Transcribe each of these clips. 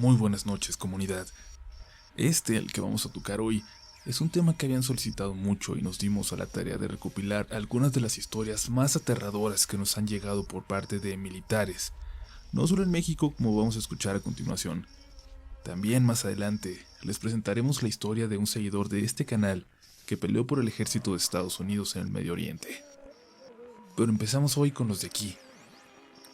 Muy buenas noches, comunidad. El que vamos a tocar hoy, es un tema que habían solicitado mucho y nos dimos a la tarea de recopilar algunas de las historias más aterradoras que nos han llegado por parte de militares, no solo en México como vamos a escuchar a continuación. También más adelante les presentaremos la historia de un seguidor de este canal que peleó por el ejército de Estados Unidos en el Medio Oriente. Pero empezamos hoy con los de aquí.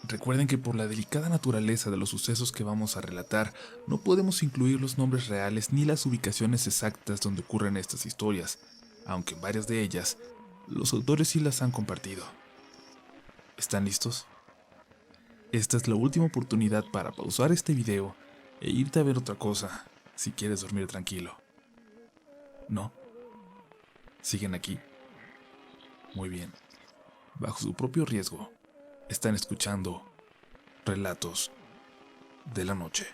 Recuerden que por la delicada naturaleza de los sucesos que vamos a relatar, no podemos incluir los nombres reales ni las ubicaciones exactas donde ocurren estas historias, aunque en varias de ellas, los autores sí las han compartido. ¿Están listos? Esta es la última oportunidad para pausar este video e irte a ver otra cosa, si quieres dormir tranquilo. ¿No? ¿Siguen aquí? Muy bien. Bajo su propio riesgo, están escuchando Relatos de la Noche.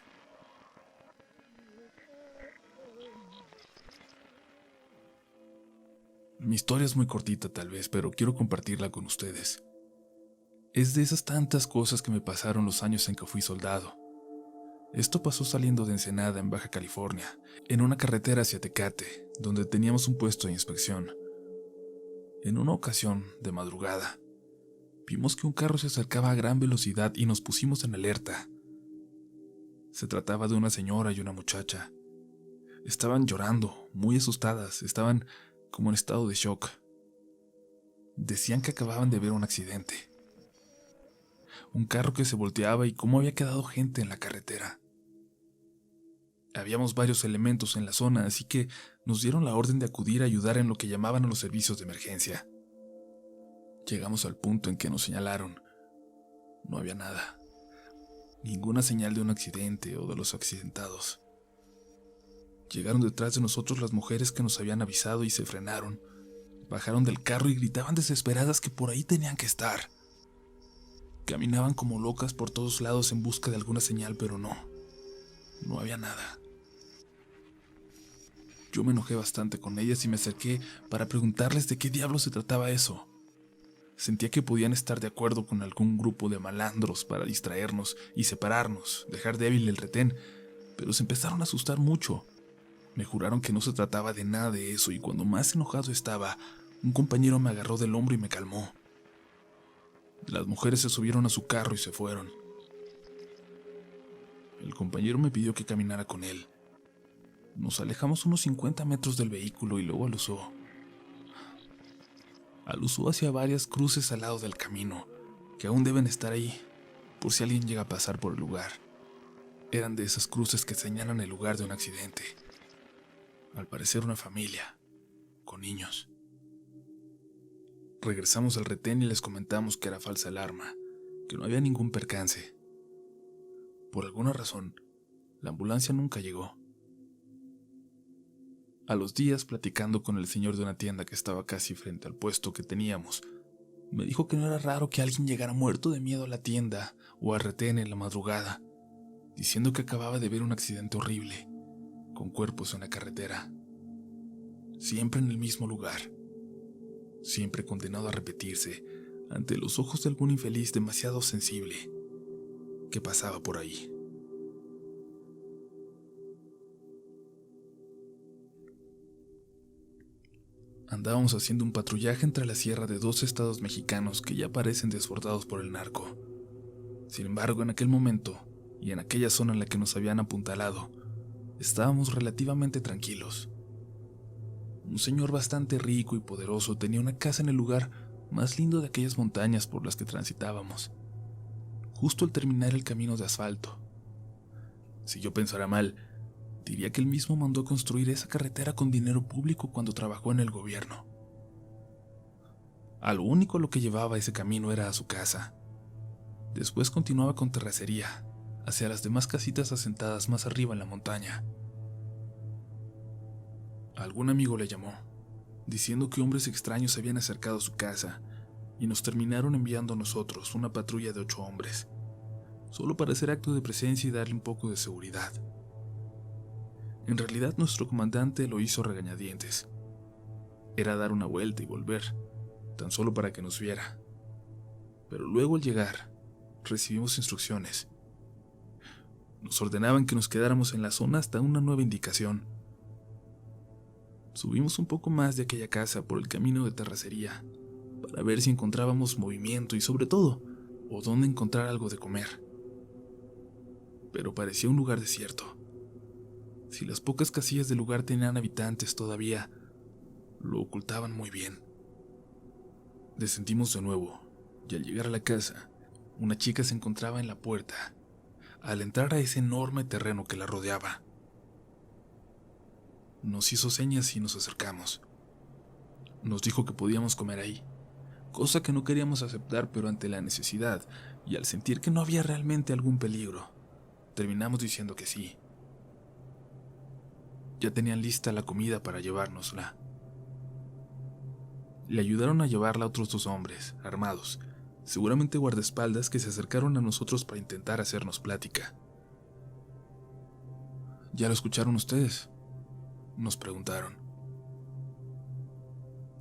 Mi historia es muy cortita tal vez, pero quiero compartirla con ustedes. Es de esas tantas cosas que me pasaron los años en que fui soldado. Esto pasó saliendo de Ensenada, en Baja California, en una carretera hacia Tecate, donde teníamos un puesto de inspección. En una ocasión, de madrugada, vimos que un carro se acercaba a gran velocidad y nos pusimos en alerta. Se trataba de una señora y una muchacha. Estaban llorando, muy asustadas, estaban como en estado de shock. Decían que acababan de ver un accidente. Un carro que se volteaba y cómo había quedado gente en la carretera. Habíamos varios elementos en la zona, así que nos dieron la orden de acudir a ayudar en lo que llamaban a los servicios de emergencia. Llegamos al punto en que nos señalaron. No había nada. Ninguna señal de un accidente o de los accidentados. Llegaron detrás de nosotros las mujeres que nos habían avisado y se frenaron. Bajaron del carro y gritaban desesperadas que por ahí tenían que estar. Caminaban como locas por todos lados en busca de alguna señal, pero no había nada. Yo me enojé bastante con ellas y me acerqué para preguntarles de qué diablos se trataba eso. Sentía que podían estar de acuerdo con algún grupo de malandros para distraernos y separarnos, dejar débil el retén, pero se empezaron a asustar mucho. Me juraron que no se trataba de nada de eso y cuando más enojado estaba, un compañero me agarró del hombro y me calmó. Las mujeres se subieron a su carro y se fueron. El compañero me pidió que caminara con él. Nos alejamos unos 50 metros del vehículo y luego alusó. Alusó hacia varias cruces al lado del camino, que aún deben estar ahí, por si alguien llega a pasar por el lugar. Eran de esas cruces que señalan el lugar de un accidente. Al parecer una familia, con niños. Regresamos al retén y les comentamos que era falsa alarma, que no había ningún percance. Por alguna razón, la ambulancia nunca llegó. A los días, platicando con el señor de una tienda que estaba casi frente al puesto que teníamos, me dijo que no era raro que alguien llegara muerto de miedo a la tienda o al retén en la madrugada, diciendo que acababa de ver un accidente horrible, con cuerpos en la carretera. Siempre en el mismo lugar, siempre condenado a repetirse ante los ojos de algún infeliz demasiado sensible que pasaba por ahí. Andábamos haciendo un patrullaje entre la sierra de dos estados mexicanos que ya parecen desbordados por el narco. Sin embargo, en aquel momento, y en aquella zona en la que nos habían apuntalado, estábamos relativamente tranquilos. Un señor bastante rico y poderoso tenía una casa en el lugar más lindo de aquellas montañas por las que transitábamos, justo al terminar el camino de asfalto. Si yo pensara mal, diría que él mismo mandó construir esa carretera con dinero público cuando trabajó en el gobierno. A lo único a lo que llevaba ese camino era a su casa. Después continuaba con terracería, hacia las demás casitas asentadas más arriba en la montaña. Algún amigo le llamó, diciendo que hombres extraños se habían acercado a su casa y nos terminaron enviando a nosotros una patrulla de 8 hombres, solo para hacer acto de presencia y darle un poco de seguridad. En realidad nuestro comandante lo hizo a regañadientes. Era dar una vuelta y volver, tan solo para que nos viera. Pero luego al llegar, recibimos instrucciones. Nos ordenaban que nos quedáramos en la zona hasta una nueva indicación. Subimos un poco más de aquella casa por el camino de terracería para ver si encontrábamos movimiento y, sobre todo, o dónde encontrar algo de comer. Pero parecía un lugar desierto. Si las pocas casillas del lugar tenían habitantes todavía, lo ocultaban muy bien. Descendimos de nuevo, y al llegar a la casa, una chica se encontraba en la puerta, al entrar a ese enorme terreno que la rodeaba. Nos hizo señas y nos acercamos. Nos dijo que podíamos comer ahí, cosa que no queríamos aceptar, pero ante la necesidad y al sentir que no había realmente algún peligro, terminamos diciendo que sí. Ya tenían lista la comida para llevárnosla. Le ayudaron a llevarla a otros 2 hombres, armados, seguramente guardaespaldas, que se acercaron a nosotros para intentar hacernos plática. ¿Ya lo escucharon ustedes?, nos preguntaron.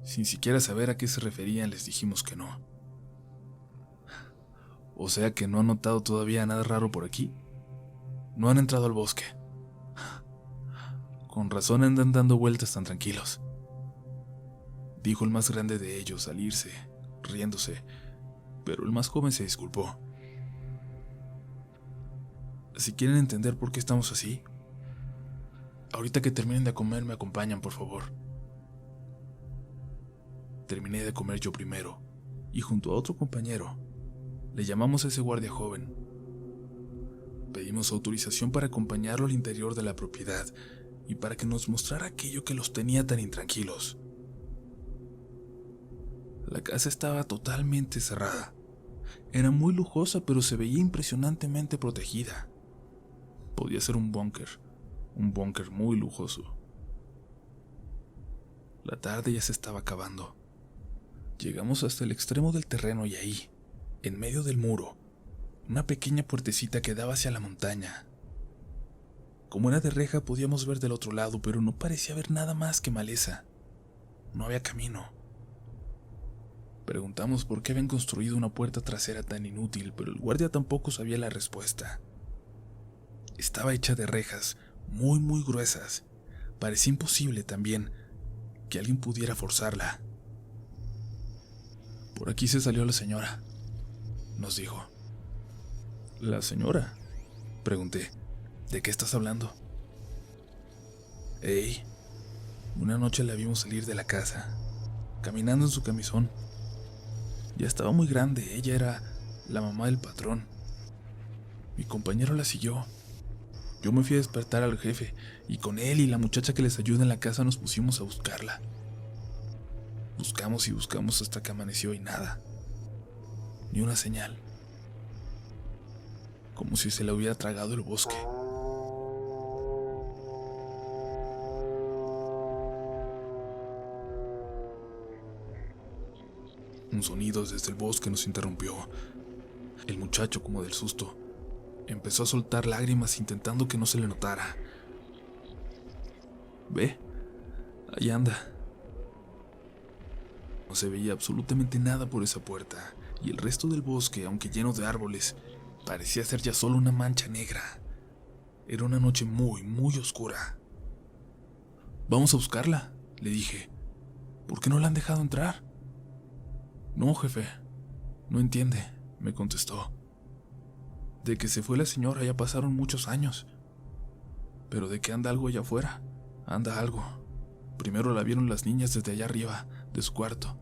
Sin siquiera saber a qué se referían, les dijimos que no. O sea que no han notado todavía nada raro por aquí. No han entrado al bosque. Con razón andan dando vueltas tan tranquilos, dijo el más grande de ellos al irse, riéndose, pero el más joven se disculpó. Si quieren entender por qué estamos así, ahorita que terminen de comer me acompañan, por favor. Terminé de comer yo primero, y junto a otro compañero, le llamamos a ese guardia joven. Pedimos autorización para acompañarlo al interior de la propiedad y para que nos mostrara aquello que los tenía tan intranquilos. La casa estaba totalmente cerrada. Era muy lujosa, pero se veía impresionantemente protegida. Podía ser un búnker muy lujoso. La tarde ya se estaba acabando. Llegamos hasta el extremo del terreno y ahí, en medio del muro, una pequeña puertecita que daba hacia la montaña. Como era de reja, podíamos ver del otro lado, pero no parecía haber nada más que maleza. No había camino. Preguntamos por qué habían construido una puerta trasera tan inútil, pero el guardia tampoco sabía la respuesta. Estaba hecha de rejas muy gruesas. Parecía imposible también que alguien pudiera forzarla. Por aquí se salió la señora, nos dijo. ¿La señora?, pregunté. ¿De qué estás hablando? Una noche la vimos salir de la casa, caminando en su camisón. Ya estaba muy grande, ella era la mamá del patrón. Mi compañero la siguió. Yo me fui a despertar al jefe, y con él y la muchacha que les ayuda en la casa nos pusimos a buscarla. Buscamos y buscamos hasta que amaneció y nada. Ni una señal. Como si se la hubiera tragado el bosque. Un sonido desde el bosque nos interrumpió. El muchacho, como del susto, empezó a soltar lágrimas intentando que no se le notara. Ve, ahí anda. No se veía absolutamente nada por esa puerta, y el resto del bosque, aunque lleno de árboles, parecía ser ya solo una mancha negra. Era una noche muy oscura. Vamos a buscarla, le dije. ¿Por qué no la han dejado entrar? No, jefe, no entiende, me contestó. De que se fue la señora ya pasaron muchos años. Pero de que anda algo allá afuera, anda algo. Primero la vieron las niñas desde allá arriba, de su cuarto.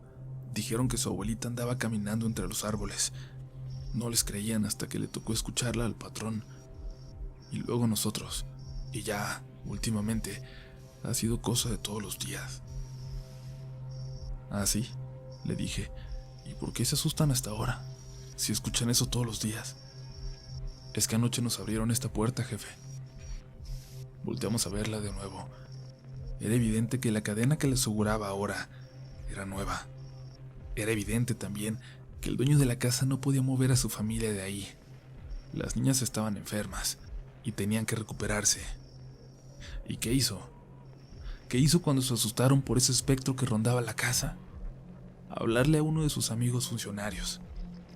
Dijeron que su abuelita andaba caminando entre los árboles. No les creían hasta que le tocó escucharla al patrón. Y luego nosotros. Y ya, últimamente, ha sido cosa de todos los días. ¿Ah, sí?, le dije. ¿Y por qué se asustan hasta ahora, si escuchan eso todos los días? Es que anoche nos abrieron esta puerta, jefe. Volteamos a verla de nuevo. Era evidente que la cadena que le aseguraba ahora era nueva. Era evidente también que el dueño de la casa no podía mover a su familia de ahí. Las niñas estaban enfermas y tenían que recuperarse. ¿Y qué hizo? ¿Qué hizo cuando se asustaron por ese espectro que rondaba la casa? Hablarle a uno de sus amigos funcionarios,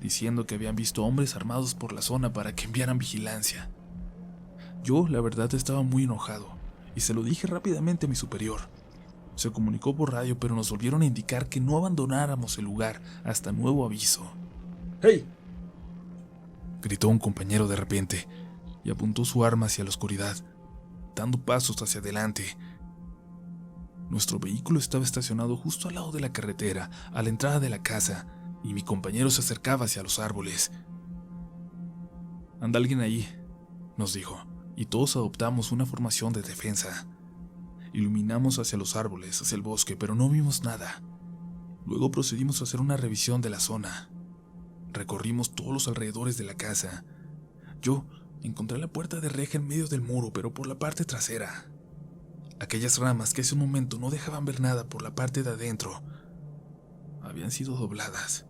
diciendo que habían visto hombres armados por la zona para que enviaran vigilancia. Yo, la verdad, estaba muy enojado y se lo dije rápidamente a mi superior. Se comunicó por radio, pero nos volvieron a indicar que no abandonáramos el lugar hasta nuevo aviso. ¡Hey! Gritó un compañero de repente y apuntó su arma hacia la oscuridad, dando pasos hacia adelante. Nuestro vehículo estaba estacionado justo al lado de la carretera, a la entrada de la casa, y mi compañero se acercaba hacia los árboles. «Anda alguien ahí», nos dijo, y todos adoptamos una formación de defensa. Iluminamos hacia los árboles, hacia el bosque, pero no vimos nada. Luego procedimos a hacer una revisión de la zona. Recorrimos todos los alrededores de la casa. Yo encontré la puerta de reja en medio del muro, pero por la parte trasera. Aquellas ramas que hace un momento no dejaban ver nada por la parte de adentro habían sido dobladas.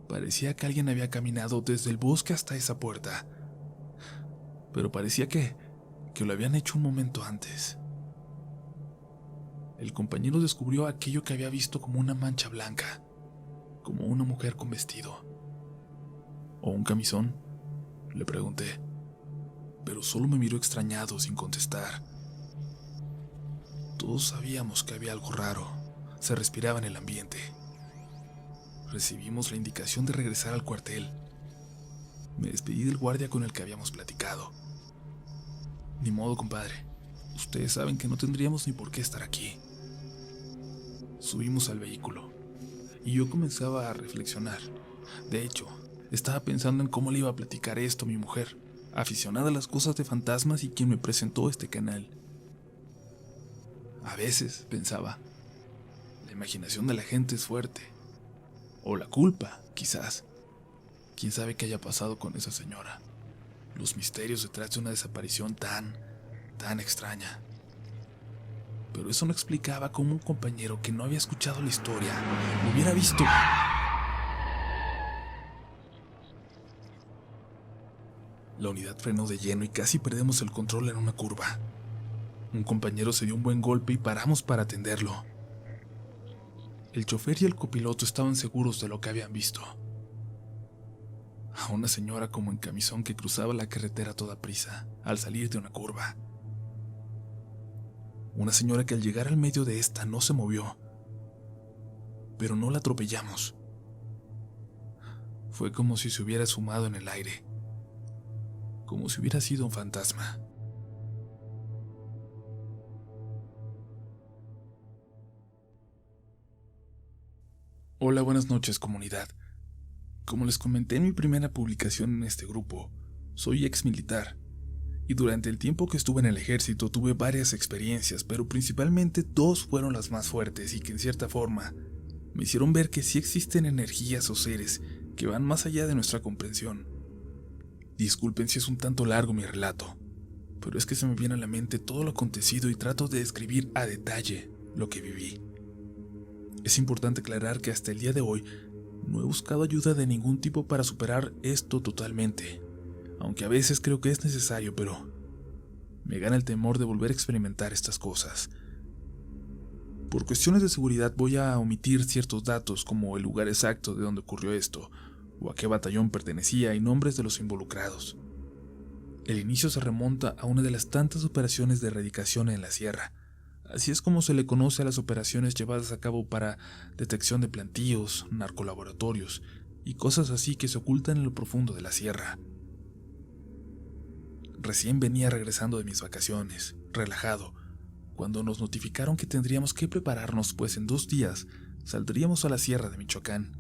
Parecía que alguien había caminado desde el bosque hasta esa puerta, pero parecía que lo habían hecho un momento antes. El compañero descubrió aquello que había visto como una mancha blanca, como una mujer con vestido. ¿O un camisón?, le pregunté, pero solo me miró extrañado sin contestar. Todos sabíamos que había algo raro, se respiraba en el ambiente. Recibimos la indicación de regresar al cuartel. Me despedí del guardia con el que habíamos platicado. Ni modo, compadre. Ustedes saben que no tendríamos ni por qué estar aquí. Subimos al vehículo y yo comenzaba a reflexionar. De hecho, estaba pensando en cómo le iba a platicar esto a mi mujer, aficionada a las cosas de fantasmas y quien me presentó este canal. A veces, pensaba, la imaginación de la gente es fuerte. O la culpa, quizás. ¿Quién sabe qué haya pasado con esa señora? Los misterios detrás de una desaparición tan extraña. Pero eso no explicaba cómo un compañero que no había escuchado la historia hubiera visto. La unidad frenó de lleno y casi perdemos el control en una curva. Un compañero se dio un buen golpe y paramos para atenderlo. El chofer y el copiloto estaban seguros de lo que habían visto. A una señora como en camisón que cruzaba la carretera a toda prisa al salir de una curva. Una señora que al llegar al medio de esta no se movió, pero no la atropellamos. Fue como si se hubiera esfumado en el aire, como si hubiera sido un fantasma. Hola, buenas noches, comunidad. Como les comenté en mi primera publicación en este grupo, soy ex militar, y durante el tiempo que estuve en el ejército tuve varias experiencias, pero principalmente dos fueron las más fuertes y que en cierta forma me hicieron ver que sí existen energías o seres que van más allá de nuestra comprensión. Disculpen si es un tanto largo mi relato, pero es que se me viene a la mente todo lo acontecido y trato de describir a detalle lo que viví. Es importante aclarar que hasta el día de hoy no he buscado ayuda de ningún tipo para superar esto totalmente, aunque a veces creo que es necesario, pero me gana el temor de volver a experimentar estas cosas. Por cuestiones de seguridad voy a omitir ciertos datos como el lugar exacto de donde ocurrió esto, o a qué batallón pertenecía y nombres de los involucrados. El inicio se remonta a una de las tantas operaciones de erradicación en la sierra. Así es como se le conoce a las operaciones llevadas a cabo para detección de plantíos, narcolaboratorios y cosas así que se ocultan en lo profundo de la sierra. Recién venía regresando de mis vacaciones, relajado, cuando nos notificaron que tendríamos que prepararnos, pues en 2 días saldríamos a la sierra de Michoacán.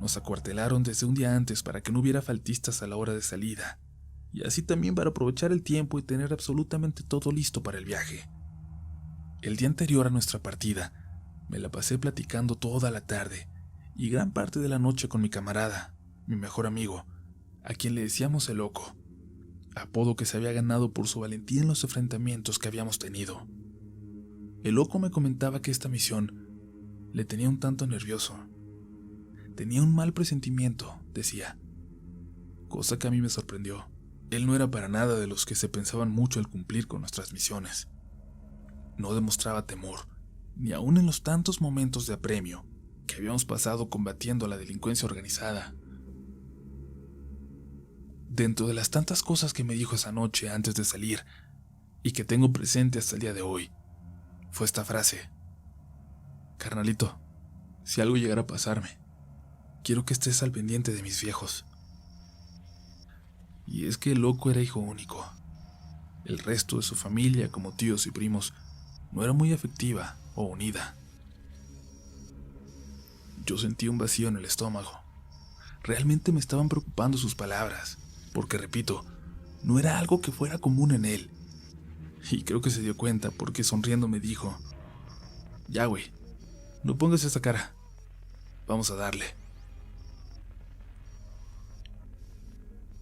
Nos acuartelaron desde un día antes para que no hubiera faltistas a la hora de salida, y así también para aprovechar el tiempo y tener absolutamente todo listo para el viaje. El día anterior a nuestra partida, me la pasé platicando toda la tarde y gran parte de la noche con mi camarada, mi mejor amigo, a quien le decíamos el Loco, apodo que se había ganado por su valentía en los enfrentamientos que habíamos tenido. El Loco me comentaba que esta misión le tenía un tanto nervioso. Tenía un mal presentimiento, decía, cosa que a mí me sorprendió. Él no era para nada de los que se pensaban mucho al cumplir con nuestras misiones. No demostraba temor, ni aun en los tantos momentos de apremio que habíamos pasado combatiendo a la delincuencia organizada. Dentro de las tantas cosas que me dijo esa noche antes de salir y que tengo presente hasta el día de hoy, fue esta frase: carnalito, si algo llegara a pasarme, quiero que estés al pendiente de mis viejos. Y es que el loco era hijo único. El resto de su familia, como tíos y primos, no era muy afectiva o unida. Yo sentí un vacío en el estómago. Realmente me estaban preocupando sus palabras, porque repito, no era algo que fuera común en él. Y creo que se dio cuenta porque sonriendo me dijo: ya güey, no pongas esa cara, vamos a darle.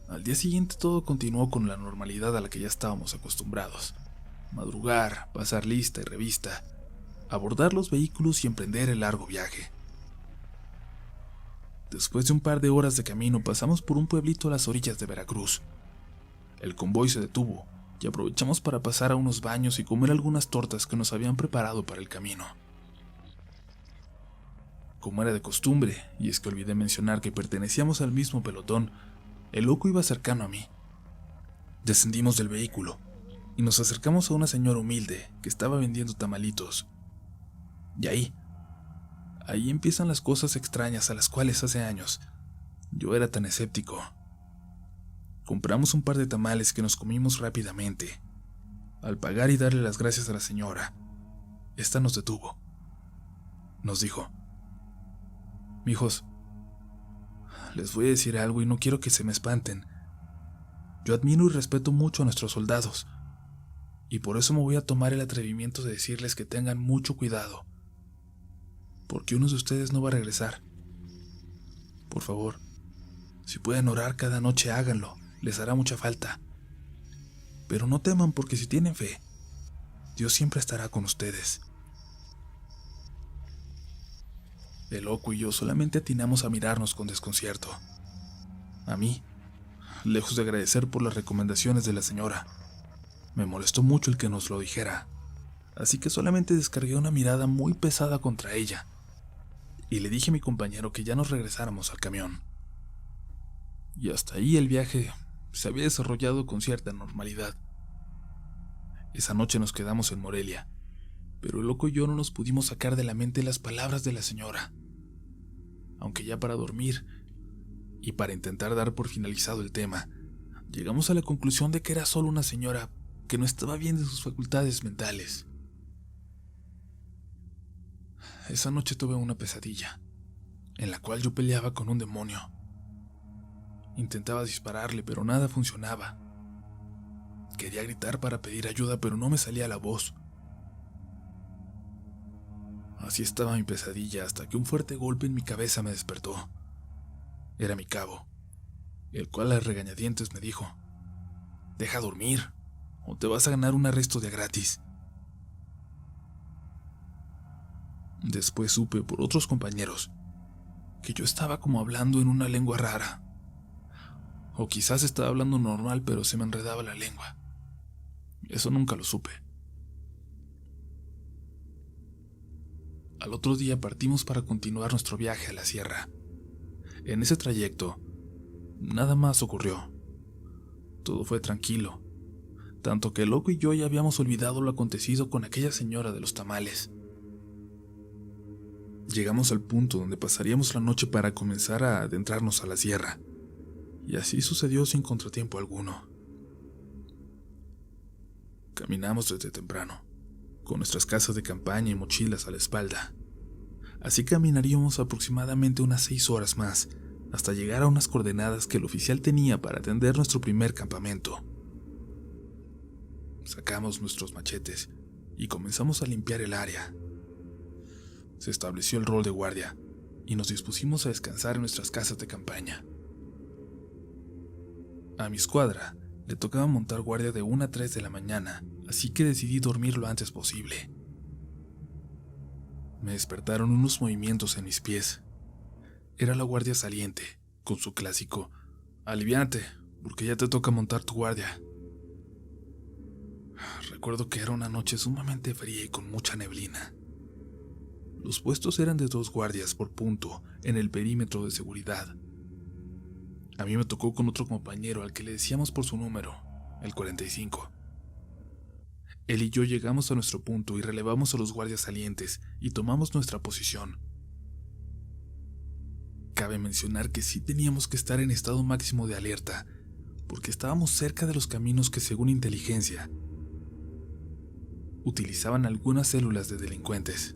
Al día siguiente todo continuó con la normalidad a la que ya estábamos acostumbrados: madrugar, pasar lista y revista, abordar los vehículos y emprender el largo viaje. Después de un par de horas de camino pasamos por un pueblito a las orillas de Veracruz. El convoy se detuvo y aprovechamos para pasar a unos baños y comer algunas tortas que nos habían preparado para el camino. Como era de costumbre, y es que olvidé mencionar que pertenecíamos al mismo pelotón, el loco iba cercano a mí. Descendimos del vehículo y nos acercamos a una señora humilde que estaba vendiendo tamalitos. Y ahí empiezan las cosas extrañas a las cuales hace años yo era tan escéptico. Compramos un par de tamales que nos comimos rápidamente. Al pagar y darle las gracias a la señora, esta nos detuvo. Nos dijo: mijos, les voy a decir algo y no quiero que se me espanten. Yo admiro y respeto mucho a nuestros soldados, y por eso me voy a tomar el atrevimiento de decirles que tengan mucho cuidado, porque uno de ustedes no va a regresar. Por favor, si pueden orar cada noche, háganlo, les hará mucha falta. Pero no teman, porque si tienen fe, Dios siempre estará con ustedes. El loco y yo solamente atinamos a mirarnos con desconcierto. A mí, lejos de agradecer por las recomendaciones de la señora, me molestó mucho el que nos lo dijera, así que solamente descargué una mirada muy pesada contra ella y le dije a mi compañero que ya nos regresáramos al camión. Y hasta ahí el viaje se había desarrollado con cierta normalidad. Esa noche nos quedamos en Morelia, pero el loco y yo no nos pudimos sacar de la mente las palabras de la señora. Aunque ya para dormir y para intentar dar por finalizado el tema, llegamos a la conclusión de que era solo una señora que no estaba bien de sus facultades mentales. Esa noche tuve una pesadilla, en la cual yo peleaba con un demonio. Intentaba dispararle, pero nada funcionaba. Quería gritar para pedir ayuda, pero no me salía la voz. Así estaba mi pesadilla hasta que un fuerte golpe en mi cabeza me despertó. Era mi cabo, el cual a regañadientes me dijo: deja dormir, o te vas a ganar un arresto de a gratis. Después supe por otros compañeros que yo estaba como hablando en una lengua rara. O quizás estaba hablando normal, pero se me enredaba la lengua. Eso nunca lo supe. Al otro día partimos para continuar nuestro viaje a la sierra. En ese trayecto, nada más ocurrió. Todo fue tranquilo, tanto que el loco y yo ya habíamos olvidado lo acontecido con aquella señora de los tamales. Llegamos al punto donde pasaríamos la noche para comenzar a adentrarnos a la sierra, y así sucedió sin contratiempo alguno. Caminamos desde temprano, con nuestras casas de campaña y mochilas a la espalda. Así caminaríamos aproximadamente unas 6 horas más, hasta llegar a unas coordenadas que el oficial tenía para atender nuestro primer campamento. Sacamos nuestros machetes y comenzamos a limpiar el área. Se estableció el rol de guardia y nos dispusimos a descansar en nuestras casas de campaña. A mi escuadra le tocaba montar guardia de 1 a 3 de la mañana, así que decidí dormir lo antes posible. Me despertaron unos movimientos en mis pies. Era la guardia saliente, con su clásico: aliviánate, porque ya te toca montar tu guardia. Recuerdo que era una noche sumamente fría y con mucha neblina. Los puestos eran de 2 guardias por punto en el perímetro de seguridad. A mí me tocó con otro compañero al que le decíamos por su número, el 45. Él y yo llegamos a nuestro punto y relevamos a los guardias salientes y tomamos nuestra posición. Cabe mencionar que sí teníamos que estar en estado máximo de alerta, porque estábamos cerca de los caminos que, según inteligencia, utilizaban algunas células de delincuentes.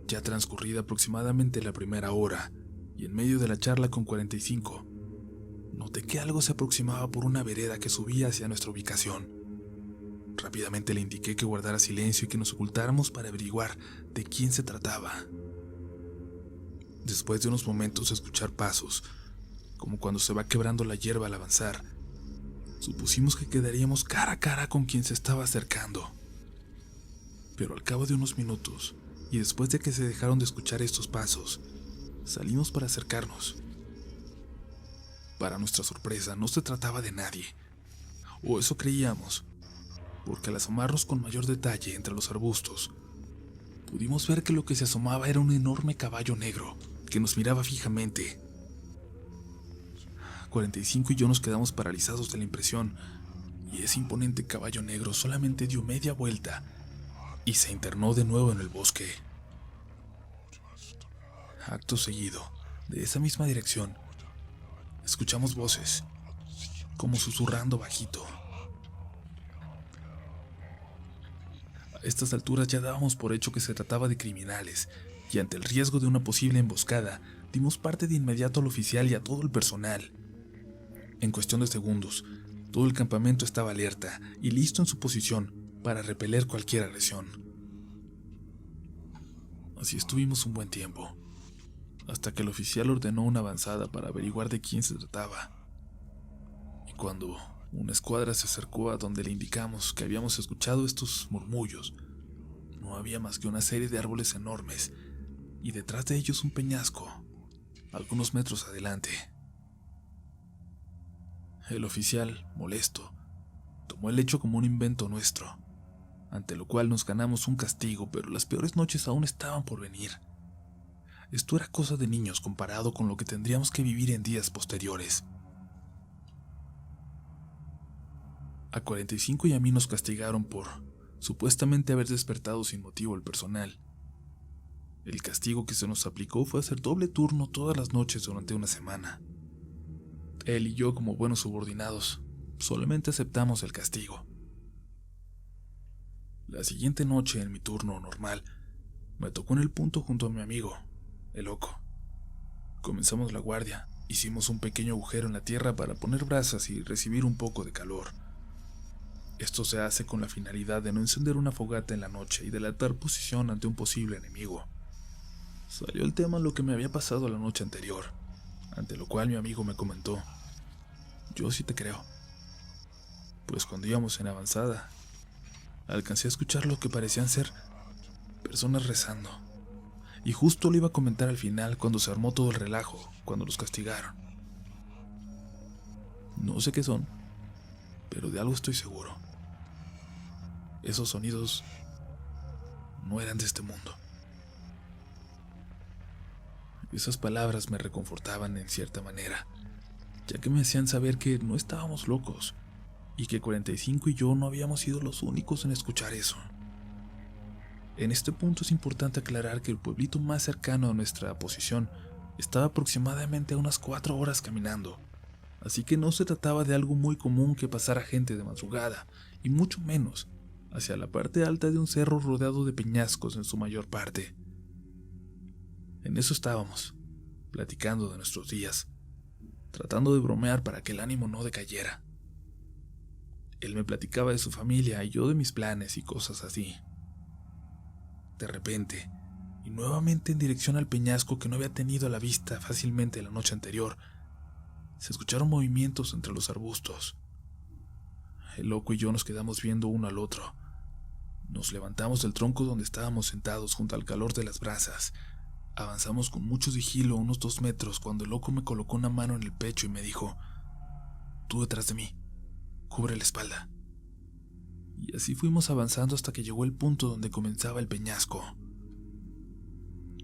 Ya transcurrida aproximadamente la primera hora, y en medio de la charla con 45, noté que algo se aproximaba por una vereda que subía hacia nuestra ubicación. Rápidamente le indiqué que guardara silencio y que nos ocultáramos para averiguar de quién se trataba. Después de unos momentos de escuchar pasos, como cuando se va quebrando la hierba al avanzar, supusimos que quedaríamos cara a cara con quien se estaba acercando. Pero al cabo de unos minutos, y después de que se dejaron de escuchar estos pasos, salimos para acercarnos. Para nuestra sorpresa, no se trataba de nadie, o eso creíamos, porque al asomarnos con mayor detalle entre los arbustos, pudimos ver que lo que se asomaba era un enorme caballo negro que nos miraba fijamente. 45 y yo nos quedamos paralizados de la impresión, y ese imponente caballo negro solamente dio media vuelta y se internó de nuevo en el bosque. Acto seguido, de esa misma dirección, escuchamos voces, como susurrando bajito. A estas alturas ya dábamos por hecho que se trataba de criminales, y ante el riesgo de una posible emboscada, dimos parte de inmediato al oficial y a todo el personal. En cuestión de segundos, todo el campamento estaba alerta y listo en su posición para repeler cualquier agresión. Así estuvimos un buen tiempo, hasta que el oficial ordenó una avanzada para averiguar de quién se trataba. Y cuando una escuadra se acercó a donde le indicamos que habíamos escuchado estos murmullos, no había más que una serie de árboles enormes y detrás de ellos un peñasco, algunos metros adelante. El oficial, molesto, tomó el hecho como un invento nuestro, ante lo cual nos ganamos un castigo, pero las peores noches aún estaban por venir. Esto era cosa de niños comparado con lo que tendríamos que vivir en días posteriores. A 45 y a mí nos castigaron por supuestamente haber despertado sin motivo al personal. El castigo que se nos aplicó fue hacer doble turno todas las noches durante una semana. Él y yo, como buenos subordinados, solamente aceptamos el castigo. La siguiente noche, en mi turno normal, me tocó en el punto junto a mi amigo, el loco. Comenzamos la guardia, hicimos un pequeño agujero en la tierra para poner brasas y recibir un poco de calor. Esto se hace con la finalidad de no encender una fogata en la noche y delatar posición ante un posible enemigo. Salió el tema lo que me había pasado la noche anterior, ante lo cual mi amigo me comentó: yo sí te creo. Pues cuando íbamos en avanzada, alcancé a escuchar lo que parecían ser personas rezando, y justo lo iba a comentar al final cuando se armó todo el relajo, cuando los castigaron. No sé qué son, pero de algo estoy seguro. Esos sonidos no eran de este mundo. Esas palabras me reconfortaban en cierta manera, ya que me hacían saber que no estábamos locos, y que 45 y yo no habíamos sido los únicos en escuchar eso. En este punto es importante aclarar que el pueblito más cercano a nuestra posición estaba aproximadamente a unas 4 horas caminando, así que no se trataba de algo muy común que pasara gente de madrugada, y mucho menos hacia la parte alta de un cerro rodeado de peñascos en su mayor parte. En eso estábamos, platicando de nuestros días, tratando de bromear para que el ánimo no decayera. Él me platicaba de su familia y yo de mis planes y cosas así. De repente, y nuevamente en dirección al peñasco que no había tenido a la vista fácilmente la noche anterior, se escucharon movimientos entre los arbustos. El loco y yo nos quedamos viendo uno al otro. Nos levantamos del tronco donde estábamos sentados junto al calor de las brasas. Avanzamos con mucho sigilo unos 2 metros cuando el loco me colocó una mano en el pecho y me dijo: tú detrás de mí, cubre la espalda. Y así fuimos avanzando hasta que llegó el punto donde comenzaba el peñasco.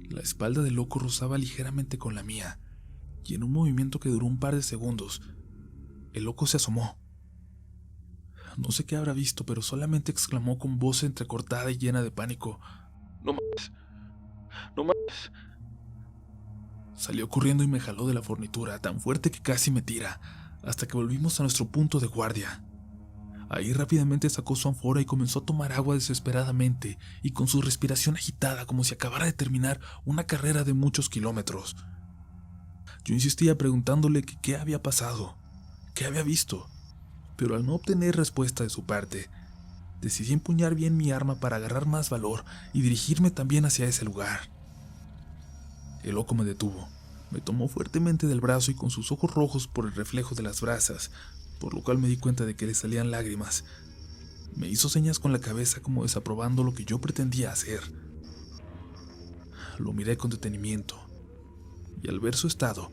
La espalda del loco rozaba ligeramente con la mía, y en un movimiento que duró un par de segundos, el loco se asomó. No sé qué habrá visto, pero solamente exclamó con voz entrecortada y llena de pánico: «¡No mames! ¡No mames!». Salió corriendo y me jaló de la fornitura tan fuerte que casi me tira, hasta que volvimos a nuestro punto de guardia. Ahí rápidamente sacó su ánfora y comenzó a tomar agua desesperadamente y con su respiración agitada como si acabara de terminar una carrera de muchos kilómetros. Yo insistía preguntándole que qué había pasado, qué había visto, pero al no obtener respuesta de su parte, decidí empuñar bien mi arma para agarrar más valor y dirigirme también hacia ese lugar. El loco me detuvo, me tomó fuertemente del brazo y con sus ojos rojos por el reflejo de las brasas, por lo cual me di cuenta de que le salían lágrimas, me hizo señas con la cabeza como desaprobando lo que yo pretendía hacer. Lo miré con detenimiento, y al ver su estado,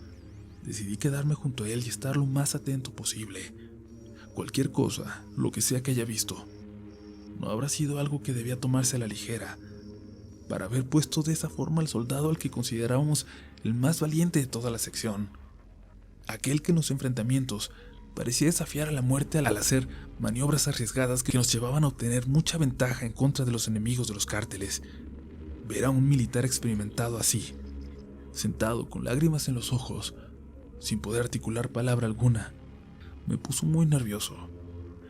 decidí quedarme junto a él y estar lo más atento posible. Cualquier cosa, lo que sea que haya visto, no habrá sido algo que debía tomarse a la ligera, para haber puesto de esa forma al soldado al que considerábamos el más valiente de toda la sección. Aquel que en los enfrentamientos parecía desafiar a la muerte al hacer maniobras arriesgadas que nos llevaban a obtener mucha ventaja en contra de los enemigos de los cárteles. Ver a un militar experimentado así, sentado con lágrimas en los ojos, sin poder articular palabra alguna, me puso muy nervioso.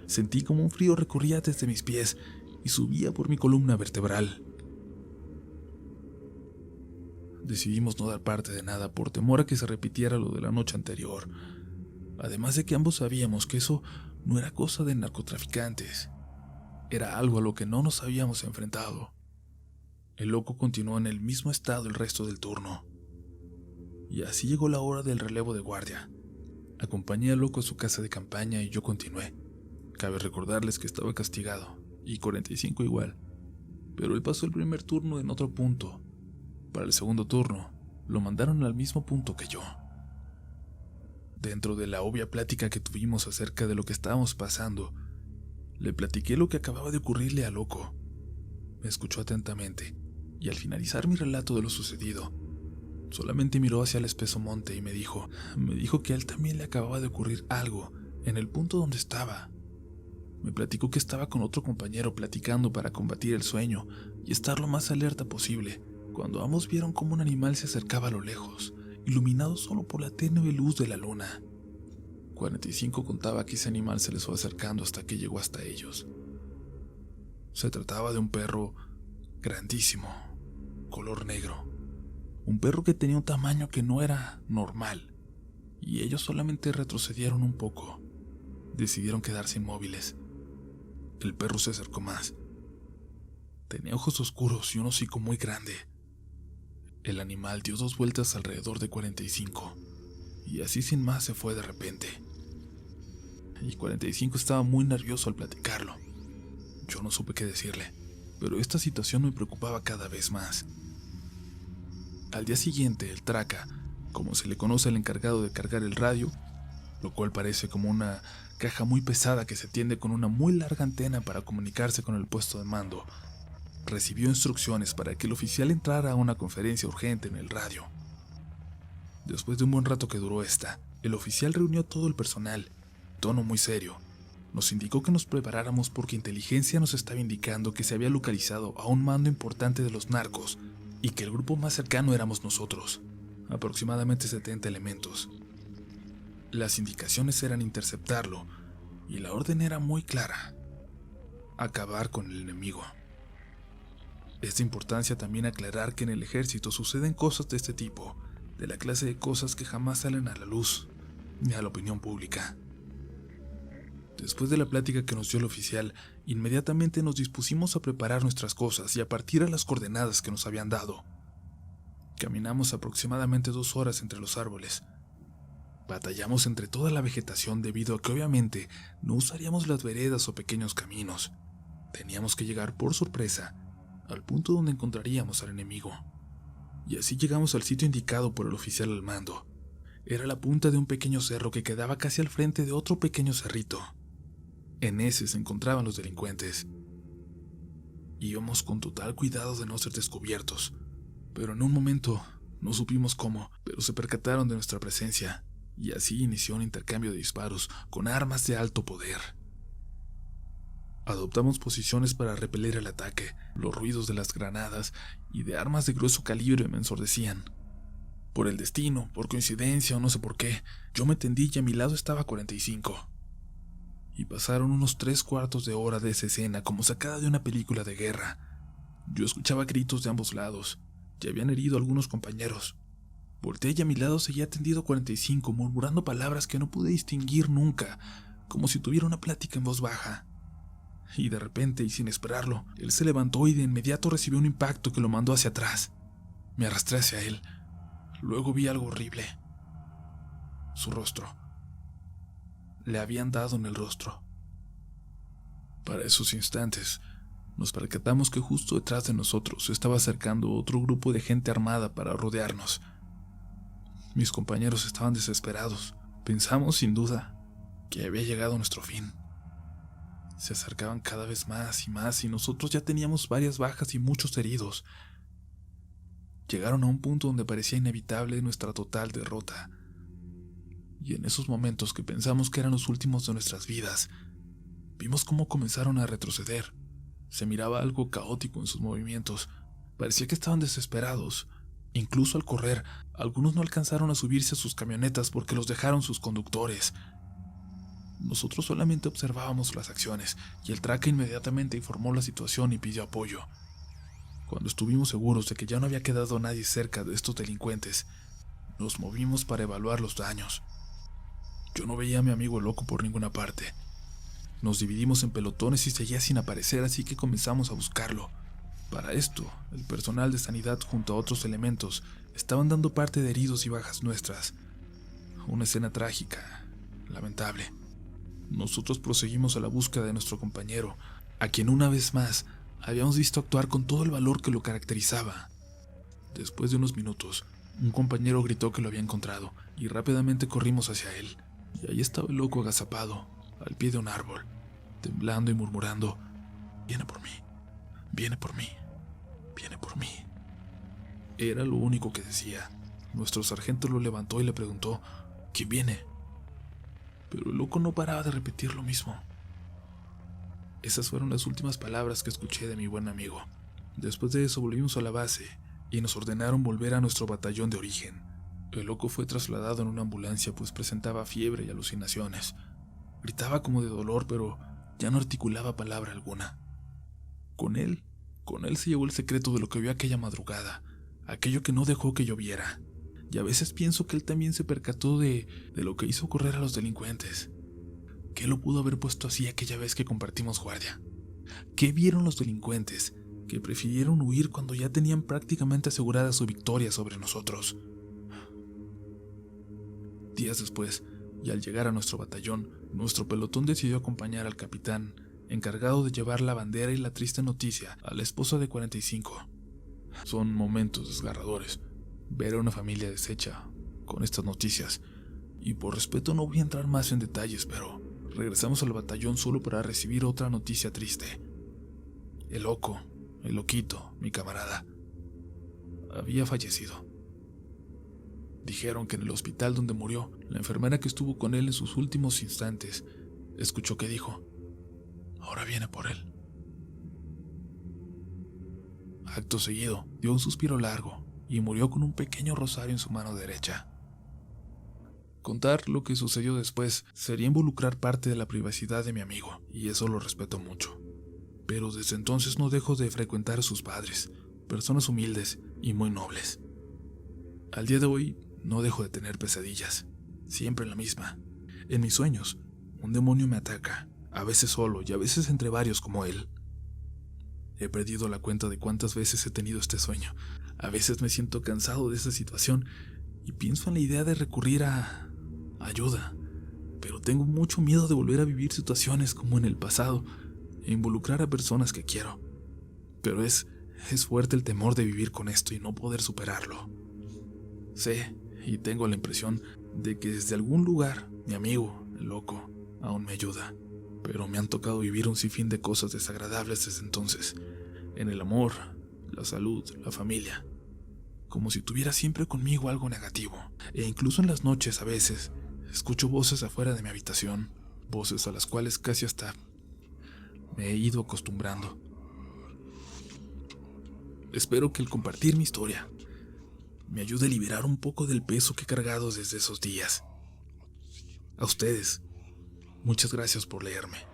Sentí como un frío recorría desde mis pies y subía por mi columna vertebral. Decidimos no dar parte de nada por temor a que se repitiera lo de la noche anterior, además de que ambos sabíamos que eso no era cosa de narcotraficantes, era algo a lo que no nos habíamos enfrentado. El loco continuó en el mismo estado el resto del turno, y así llegó la hora del relevo de guardia. Acompañé al loco a su casa de campaña y yo continué. Cabe recordarles que estaba castigado, y 45 igual, pero él pasó el primer turno en otro punto. Para el segundo turno, lo mandaron al mismo punto que yo. Dentro de la obvia plática que tuvimos acerca de lo que estábamos pasando, le platiqué lo que acababa de ocurrirle al loco. Me escuchó atentamente, y al finalizar mi relato de lo sucedido, solamente miró hacia el espeso monte y me dijo que a él también le acababa de ocurrir algo en el punto donde estaba. Me platicó que estaba con otro compañero platicando para combatir el sueño y estar lo más alerta posible, cuando ambos vieron cómo un animal se acercaba a lo lejos, iluminado solo por la tenue luz de la luna. 45 contaba que ese animal se les fue acercando hasta que llegó hasta ellos. Se trataba de un perro grandísimo, color negro. Un perro que tenía un tamaño que no era normal, y ellos solamente retrocedieron un poco. Decidieron quedarse inmóviles. El perro se acercó más. Tenía ojos oscuros y un hocico muy grande. El animal dio 2 vueltas alrededor de 45, y así sin más se fue de repente. Y 45 estaba muy nervioso al platicarlo. Yo no supe qué decirle, pero esta situación me preocupaba cada vez más. Al día siguiente, el traca, como se le conoce al encargado de cargar el radio, lo cual parece como una caja muy pesada que se tiende con una muy larga antena para comunicarse con el puesto de mando, recibió instrucciones para que el oficial entrara a una conferencia urgente en el radio. Después de un buen rato que duró esta, el oficial reunió todo el personal, en tono muy serio. Nos indicó que nos preparáramos porque inteligencia nos estaba indicando que se había localizado a un mando importante de los narcos y que el grupo más cercano éramos nosotros, aproximadamente 70 elementos. Las indicaciones eran interceptarlo y la orden era muy clara: acabar con el enemigo. Es de importancia también aclarar que en el ejército suceden cosas de este tipo, de la clase de cosas que jamás salen a la luz ni a la opinión pública. Después de la plática que nos dio el oficial, inmediatamente nos dispusimos a preparar nuestras cosas y a partir a las coordenadas que nos habían dado. Caminamos aproximadamente 2 horas entre los árboles. Batallamos entre toda la vegetación debido a que obviamente no usaríamos las veredas o pequeños caminos. Teníamos que llegar por sorpresa al punto donde encontraríamos al enemigo. Y así llegamos al sitio indicado por el oficial al mando. Era la punta de un pequeño cerro que quedaba casi al frente de otro pequeño cerrito. En ese se encontraban los delincuentes. Íbamos con total cuidado de no ser descubiertos, pero en un momento, no supimos cómo, pero se percataron de nuestra presencia, y así inició un intercambio de disparos con armas de alto poder. Adoptamos posiciones para repeler el ataque. Los ruidos de las granadas y de armas de grueso calibre me ensordecían. Por el destino, por coincidencia o no sé por qué, yo me tendí y a mi lado estaba 45. Y pasaron unos 3/4 de hora de esa escena como sacada de una película de guerra. Yo escuchaba gritos de ambos lados. Ya habían herido a algunos compañeros. Volteé y a mi lado seguía tendido 45, murmurando palabras que no pude distinguir nunca, como si tuviera una plática en voz baja. Y de repente, y sin esperarlo, él se levantó y de inmediato recibió un impacto que lo mandó hacia atrás. Me arrastré hacia él. Luego vi algo horrible. Su rostro. Le habían dado en el rostro. Para esos instantes, nos percatamos que justo detrás de nosotros se estaba acercando otro grupo de gente armada para rodearnos. Mis compañeros estaban desesperados. Pensamos, sin duda, que había llegado nuestro fin. Se acercaban cada vez más y nosotros ya teníamos varias bajas y muchos heridos. Llegaron a un punto donde parecía inevitable nuestra total derrota. Y en esos momentos que pensamos que eran los últimos de nuestras vidas, vimos cómo comenzaron a retroceder. Se miraba algo caótico en sus movimientos. Parecía que estaban desesperados. Incluso al correr, algunos no alcanzaron a subirse a sus camionetas porque los dejaron sus conductores. Nosotros solamente observábamos las acciones y el tracker inmediatamente informó la situación y pidió apoyo. Cuando estuvimos seguros de que ya no había quedado nadie cerca de estos delincuentes, nos movimos para evaluar los daños. Yo no veía a mi amigo loco por ninguna parte. Nos dividimos en pelotones y seguía sin aparecer, así que comenzamos a buscarlo. Para esto, el personal de sanidad junto a otros elementos estaban dando parte de heridos y bajas nuestras. Una escena trágica, lamentable. Nosotros proseguimos a la búsqueda de nuestro compañero, a quien una vez más habíamos visto actuar con todo el valor que lo caracterizaba. Después de unos minutos, un compañero gritó que lo había encontrado y rápidamente corrimos hacia él. Y ahí estaba el loco agazapado, al pie de un árbol, temblando y murmurando: «Viene por mí, viene por mí, viene por mí». Era lo único que decía. Nuestro sargento lo levantó y le preguntó: «¿Quién viene?». Pero el loco no paraba de repetir lo mismo. Esas fueron las últimas palabras que escuché de mi buen amigo. Después de eso volvimos a la base y nos ordenaron volver a nuestro batallón de origen. El loco fue trasladado en una ambulancia pues presentaba fiebre y alucinaciones. Gritaba como de dolor, pero ya no articulaba palabra alguna. Con él se llevó el secreto de lo que vio aquella madrugada, aquello que no dejó que lloviera. Y a veces pienso que él también se percató de lo que hizo correr a los delincuentes. ¿Qué lo pudo haber puesto así aquella vez que compartimos guardia? ¿Qué vieron los delincuentes que prefirieron huir cuando ya tenían prácticamente asegurada su victoria sobre nosotros? Días después, y al llegar a nuestro batallón, nuestro pelotón decidió acompañar al capitán, encargado de llevar la bandera y la triste noticia a la esposa de 45. Son momentos desgarradores, ver a una familia deshecha con estas noticias, y por respeto no voy a entrar más en detalles, pero regresamos al batallón solo para recibir otra noticia triste. El loquito, mi camarada, había fallecido. Dijeron que en el hospital donde murió, la enfermera que estuvo con él en sus últimos instantes, escuchó que dijo: «Ahora viene por él». Acto seguido, dio un suspiro largo y murió con un pequeño rosario en su mano derecha. Contar lo que sucedió después sería involucrar parte de la privacidad de mi amigo, y eso lo respeto mucho. Pero desde entonces no dejo de frecuentar a sus padres, personas humildes y muy nobles. Al día de hoy no dejo de tener pesadillas, siempre la misma. En mis sueños, un demonio me ataca, a veces solo y a veces entre varios como él. He perdido la cuenta de cuántas veces he tenido este sueño. A veces me siento cansado de esta situación y pienso en la idea de recurrir a ayuda, pero tengo mucho miedo de volver a vivir situaciones como en el pasado e involucrar a personas que quiero. Pero es fuerte el temor de vivir con esto y no poder superarlo. Sé y tengo la impresión de que desde algún lugar mi amigo, el loco, aún me ayuda, pero me han tocado vivir un sinfín de cosas desagradables desde entonces, en el amor, la salud, la familia. como si tuviera siempre conmigo algo negativo. E incluso en las noches, a veces, escucho voces afuera de mi habitación, voces a las cuales casi hasta me he ido acostumbrando. Espero que el compartir mi historia me ayude a liberar un poco del peso que he cargado desde esos días. A ustedes, muchas gracias por leerme.